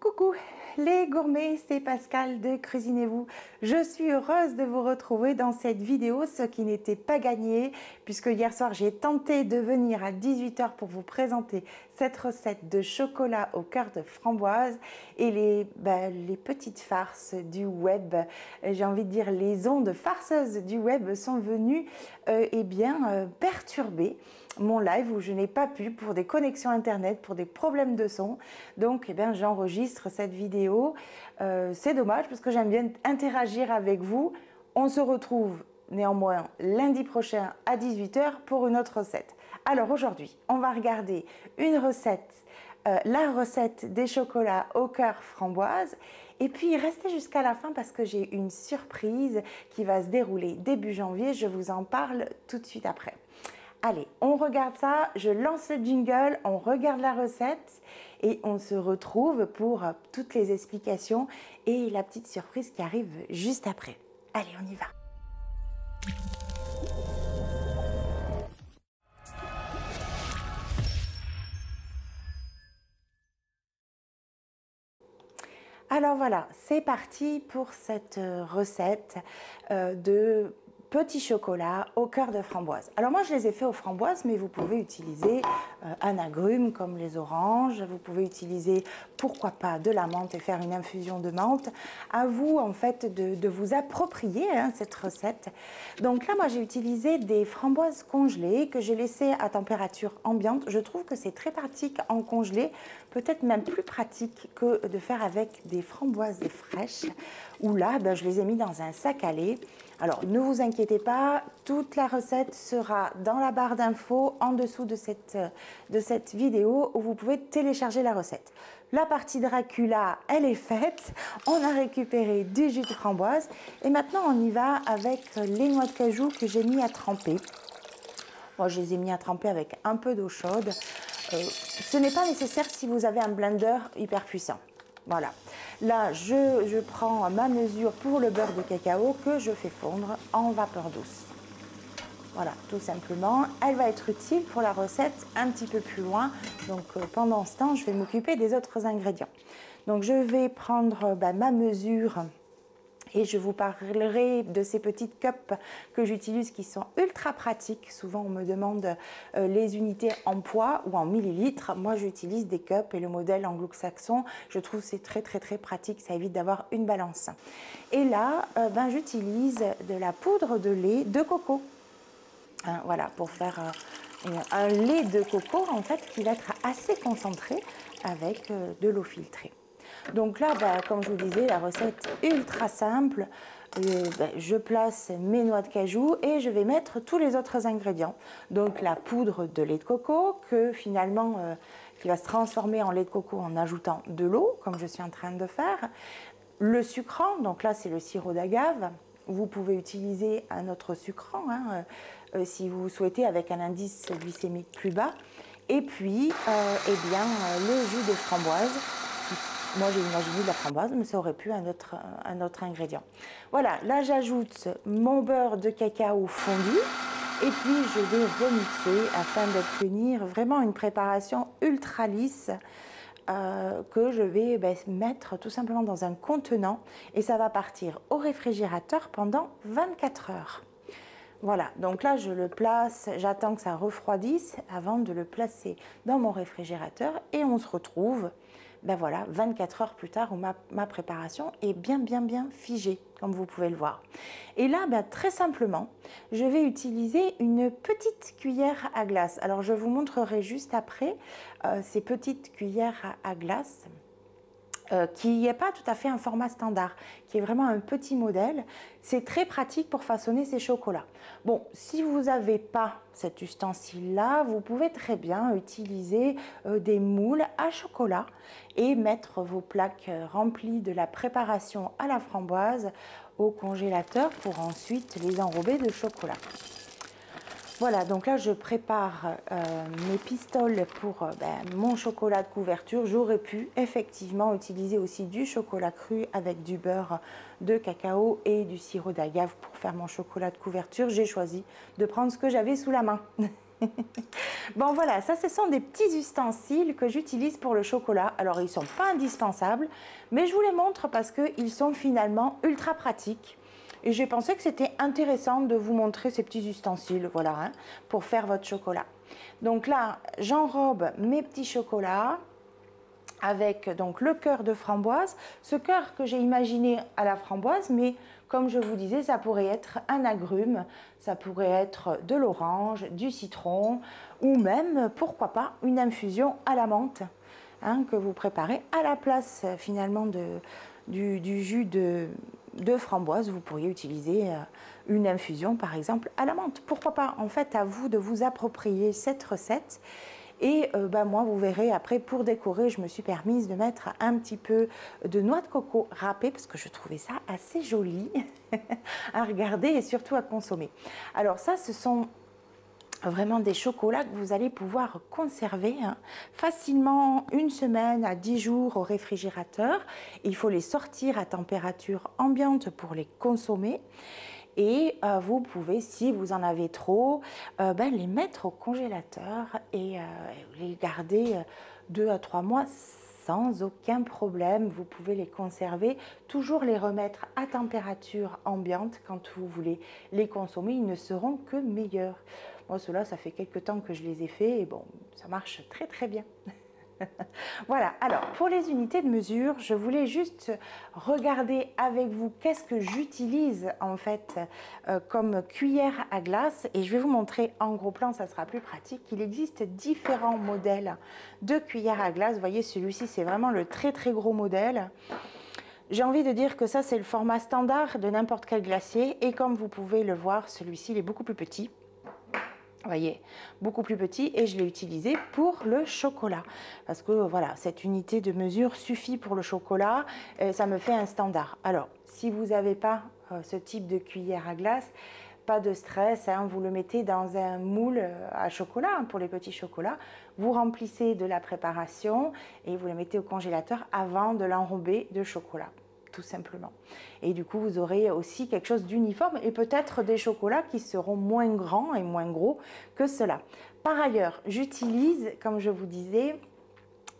Coucou les gourmets, c'est Pascal de Cuisinez-vous. Je suis heureuse de vous retrouver dans cette vidéo, ce qui n'était pas gagné, puisque hier soir j'ai tenté de venir à 18 h pour vous présenter cette recette de chocolat au cœur de framboise et les petites farces du web, j'ai envie de dire les ondes farceuses du web sont venues perturber mon live où je n'ai pas pu pour des connexions internet, pour des problèmes de son. Donc j'enregistre cette vidéo. C'est dommage parce que j'aime bien interagir avec vous. On se retrouve néanmoins lundi prochain à 18 h pour une autre recette. Alors aujourd'hui, on va regarder une recette, la recette des chocolats au cœur framboise. Et puis restez jusqu'à la fin parce que j'ai une surprise qui va se dérouler début janvier. Je vous en parle tout de suite après. Allez, on regarde ça, je lance le jingle, on regarde la recette et on se retrouve pour toutes les explications et la petite surprise qui arrive juste après. Allez, on y va. Alors voilà, c'est parti pour cette recette de petits chocolats au cœur de framboise. Alors moi je les ai fait aux framboises, mais vous pouvez utiliser un agrume comme les oranges, vous pouvez utiliser pourquoi pas de la menthe et faire une infusion de menthe. À vous en fait de vous approprier cette recette. Donc là moi j'ai utilisé des framboises congelées que j'ai laissées à température ambiante. Je trouve que c'est très pratique en congelé, peut-être même plus pratique que de faire avec des framboises fraîches, où là je les ai mis dans un sac à lait. Alors ne vous inquiétez pas, toute la recette sera dans la barre d'infos en dessous de cette vidéo où vous pouvez télécharger la recette. La partie Dracula, elle est faite, on a récupéré du jus de framboise et maintenant on y va avec les noix de cajou que j'ai mis à tremper. Moi je les ai mis à tremper avec un peu d'eau chaude. Ce n'est pas nécessaire si vous avez un blender hyper puissant. Voilà, là je prends ma mesure pour le beurre de cacao que je fais fondre en vapeur douce. Voilà, tout simplement, elle va être utile pour la recette un petit peu plus loin. Donc pendant ce temps, je vais m'occuper des autres ingrédients. Donc je vais prendre ma mesure et je vous parlerai de ces petites cups que j'utilise qui sont ultra pratiques. Souvent on me demande les unités en poids ou en millilitres. Moi j'utilise des cups et le modèle anglo-saxon. Je trouve c'est très pratique, ça évite d'avoir une balance. Et là j'utilise de la poudre de lait de coco. Voilà, pour faire un lait de coco en fait qui va être assez concentré avec de l'eau filtrée. Donc là, comme je vous disais, la recette ultra simple. Je place mes noix de cajou et je vais mettre tous les autres ingrédients. Donc la poudre de lait de coco que finalement qui va se transformer en lait de coco en ajoutant de l'eau, comme je suis en train de faire. Le sucrant, donc là c'est le sirop d'agave. Vous pouvez utiliser un autre sucrant si vous souhaitez avec un indice glycémique plus bas. Et puis le jus de framboise. Moi j'ai imaginé de la framboise, mais ça aurait pu un autre ingrédient. Voilà, là j'ajoute mon beurre de cacao fondu et puis je vais remixer afin d'obtenir vraiment une préparation ultra lisse que je vais mettre tout simplement dans un contenant et ça va partir au réfrigérateur pendant 24 heures. Voilà, donc là je le place, j'attends que ça refroidisse avant de le placer dans mon réfrigérateur et on se retrouve, voilà, 24 heures plus tard où ma préparation est bien figée, comme vous pouvez le voir. Et là, très simplement, je vais utiliser une petite cuillère à glace. Alors je vous montrerai juste après ces petites cuillères à glace. Qui n'est pas tout à fait un format standard, qui est vraiment un petit modèle. C'est très pratique pour façonner ces chocolats. Bon, si vous n'avez pas cet ustensile-là, vous pouvez très bien utiliser des moules à chocolat et mettre vos plaques remplies de la préparation à la framboise au congélateur pour ensuite les enrober de chocolat. Voilà, donc là je prépare mes pistoles pour mon chocolat de couverture. J'aurais pu effectivement utiliser aussi du chocolat cru avec du beurre de cacao et du sirop d'agave pour faire mon chocolat de couverture. J'ai choisi de prendre ce que j'avais sous la main. Bon voilà, ça ce sont des petits ustensiles que j'utilise pour le chocolat. Alors ils ne sont pas indispensables, mais je vous les montre parce qu'ils sont finalement ultra pratiques. Et j'ai pensé que c'était intéressant de vous montrer ces petits ustensiles, voilà, hein, pour faire votre chocolat. Donc là, j'enrobe mes petits chocolats avec donc le cœur de framboise, ce cœur que j'ai imaginé à la framboise, mais comme je vous disais, ça pourrait être un agrume, ça pourrait être de l'orange, du citron, ou même, pourquoi pas, une infusion à la menthe, hein, que vous préparez à la place finalement du jus de framboise. Vous pourriez utiliser une infusion par exemple à la menthe. Pourquoi pas? En fait, à vous de vous approprier cette recette. Et moi, vous verrez, après, pour décorer, je me suis permise de mettre un petit peu de noix de coco râpée parce que je trouvais ça assez joli à regarder et surtout à consommer. Alors ça, ce sont vraiment des chocolats que vous allez pouvoir conserver facilement 1 semaine à 10 jours au réfrigérateur. Il faut les sortir à température ambiante pour les consommer. Et vous pouvez, si vous en avez trop, les mettre au congélateur et les garder 2 à 3 mois sans aucun problème. Vous pouvez les conserver, toujours les remettre à température ambiante quand vous voulez les consommer. Ils ne seront que meilleurs. Moi, ceux-là, ça fait quelques temps que je les ai faits et bon, ça marche très très bien. Voilà, alors pour les unités de mesure, je voulais juste regarder avec vous qu'est-ce que j'utilise en fait comme cuillère à glace et je vais vous montrer en gros plan, ça sera plus pratique. Il existe différents modèles de cuillères à glace. Vous voyez, celui-ci c'est vraiment le très très gros modèle. J'ai envie de dire que ça c'est le format standard de n'importe quel glacier et comme vous pouvez le voir, celui-ci il est beaucoup plus petit. Vous voyez, beaucoup plus petit et je l'ai utilisé pour le chocolat parce que voilà, cette unité de mesure suffit pour le chocolat et ça me fait un standard. Alors, si vous n'avez pas ce type de cuillère à glace, pas de stress, hein, vous le mettez dans un moule à chocolat hein, pour les petits chocolats, vous remplissez de la préparation et vous le mettez au congélateur avant de l'enrober de chocolat. Tout simplement. Et du coup, vous aurez aussi quelque chose d'uniforme et peut-être des chocolats qui seront moins grands et moins gros que cela. Par ailleurs, j'utilise, comme je vous disais,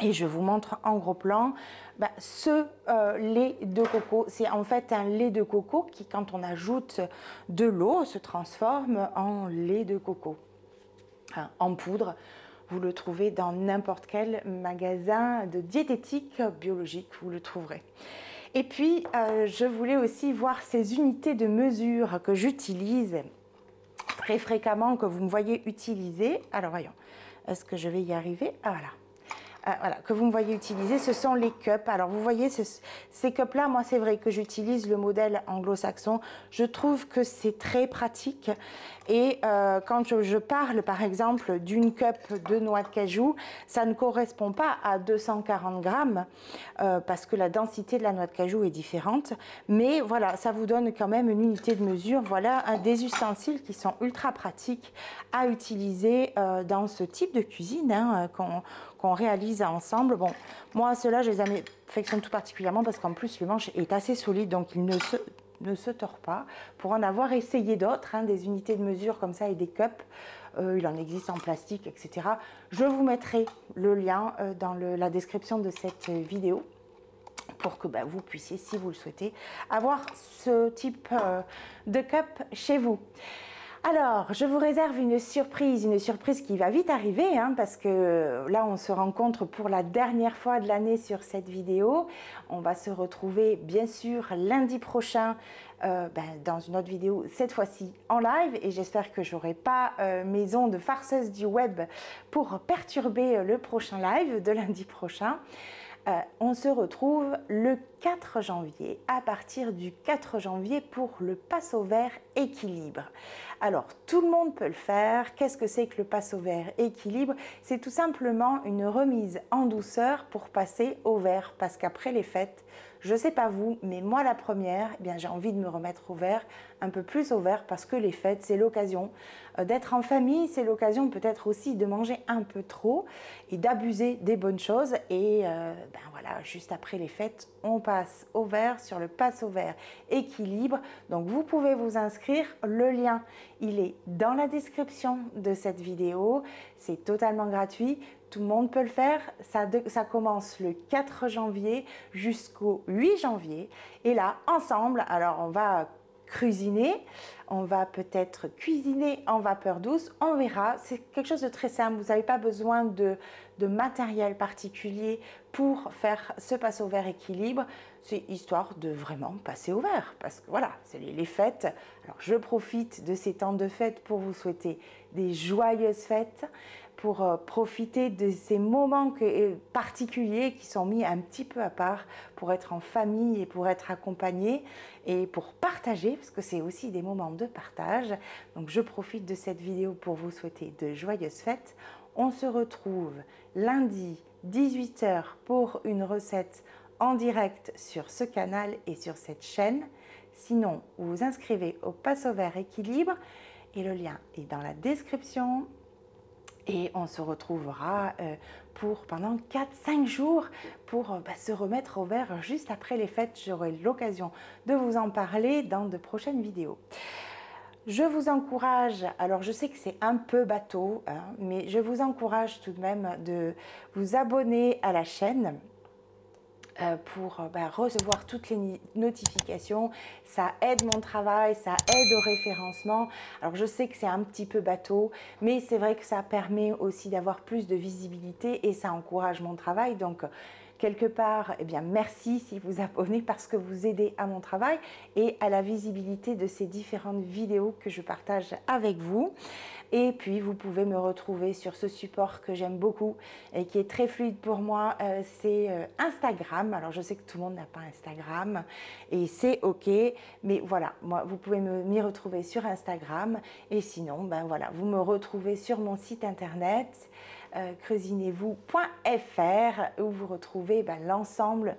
et je vous montre en gros plan, ce lait de coco. C'est en fait un lait de coco qui, quand on ajoute de l'eau, se transforme en lait de coco, hein, en poudre. Vous le trouvez dans n'importe quel magasin de diététique biologique, vous le trouverez. Et puis, je voulais aussi voir ces unités de mesure que j'utilise très fréquemment, que vous me voyez utiliser. Alors, voyons, est-ce que je vais y arriver? Ah, voilà. Voilà, que vous me voyez utiliser, ce sont les cups. Alors vous voyez, ces cups-là, moi c'est vrai que j'utilise le modèle anglo-saxon. Je trouve que c'est très pratique. Et quand je parle par exemple d'une cup de noix de cajou, ça ne correspond pas à 240 grammes parce que la densité de la noix de cajou est différente. Mais voilà, ça vous donne quand même une unité de mesure. Voilà des ustensiles qui sont ultra pratiques à utiliser dans ce type de cuisine hein, qu'on réalise ensemble. Bon, moi, ceux-là, je les affectionne tout particulièrement parce qu'en plus, le manche est assez solide, donc il ne se tord pas. Pour en avoir essayé d'autres, hein, des unités de mesure comme ça et des cups, il en existe en plastique, etc. Je vous mettrai le lien dans la description de cette vidéo pour que vous puissiez, si vous le souhaitez, avoir ce type de cup chez vous. Alors, je vous réserve une surprise qui va vite arriver, hein, parce que là, on se rencontre pour la dernière fois de l'année sur cette vidéo. On va se retrouver, bien sûr, lundi prochain dans une autre vidéo, cette fois-ci en live. Et j'espère que je n'aurai pas mes ondes farceuses du web pour perturber le prochain live de lundi prochain. On se retrouve le 4 janvier, à partir du 4 janvier pour le passe au vert équilibre. Alors, tout le monde peut le faire. Qu'est-ce que c'est que le passe au vert équilibre? C'est tout simplement une remise en douceur pour passer au vert, parce qu'après les fêtes, Je ne sais pas vous, mais moi la première, eh bien, j'ai envie de me remettre au vert, un peu plus au vert, parce que les fêtes, c'est l'occasion d'être en famille, c'est l'occasion peut-être aussi de manger un peu trop et d'abuser des bonnes choses. Et ben voilà, juste après les fêtes, on passe au vert sur le pass au vert équilibre. Donc vous pouvez vous inscrire, le lien il est dans la description de cette vidéo, c'est totalement gratuit. Tout le monde peut le faire, ça commence le 4 janvier jusqu'au 8 janvier. Et là, ensemble, alors on va cuisiner, on va peut-être cuisiner en vapeur douce, on verra. C'est quelque chose de très simple, vous n'avez pas besoin de matériel particulier pour faire ce passe au vert équilibre. C'est histoire de vraiment passer au vert, parce que voilà, c'est les fêtes. Alors je profite de ces temps de fête pour vous souhaiter des joyeuses fêtes, pour profiter de ces moments particuliers qui sont mis un petit peu à part pour être en famille et pour être accompagné et pour partager, parce que c'est aussi des moments de partage. Donc je profite de cette vidéo pour vous souhaiter de joyeuses fêtes. On se retrouve lundi 18 h pour une recette en direct sur ce canal et sur cette chaîne. Sinon, vous vous inscrivez au pass au vert équilibre et le lien est dans la description. Et on se retrouvera pendant 4-5 jours pour se remettre au vert juste après les fêtes. J'aurai l'occasion de vous en parler dans de prochaines vidéos. Je vous encourage, alors je sais que c'est un peu bateau, hein, mais je vous encourage tout de même de vous abonner à la chaîne pour recevoir toutes les notifications. Ça aide mon travail, ça aide au référencement. Alors je sais que c'est un petit peu bateau, mais c'est vrai que ça permet aussi d'avoir plus de visibilité et ça encourage mon travail. Donc quelque part, eh bien, merci si vous abonnez parce que vous aidez à mon travail et à la visibilité de ces différentes vidéos que je partage avec vous. Et puis, vous pouvez me retrouver sur ce support que j'aime beaucoup et qui est très fluide pour moi, c'est Instagram. Alors, je sais que tout le monde n'a pas Instagram et c'est OK, mais voilà, moi, vous pouvez m'y retrouver sur Instagram et sinon, ben voilà, vous me retrouvez sur mon site internet creusinez-vous.fr où vous retrouvez l'ensemble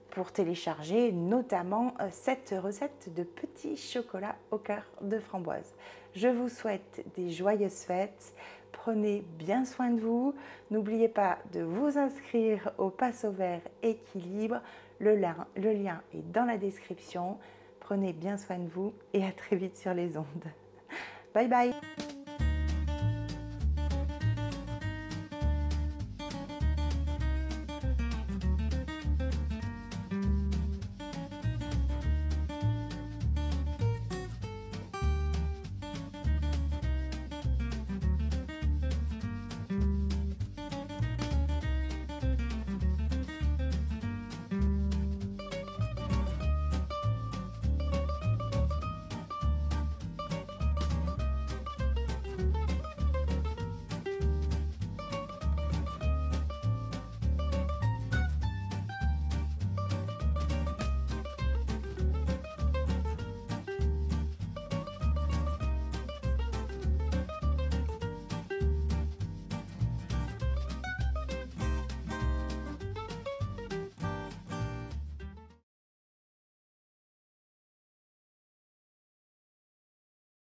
pour télécharger notamment cette recette de petits chocolats au cœur de framboise. Je vous souhaite des joyeuses fêtes, prenez bien soin de vous, n'oubliez pas de vous inscrire au pass au vert équilibre, le lien est dans la description, prenez bien soin de vous et à très vite sur les ondes. Bye bye.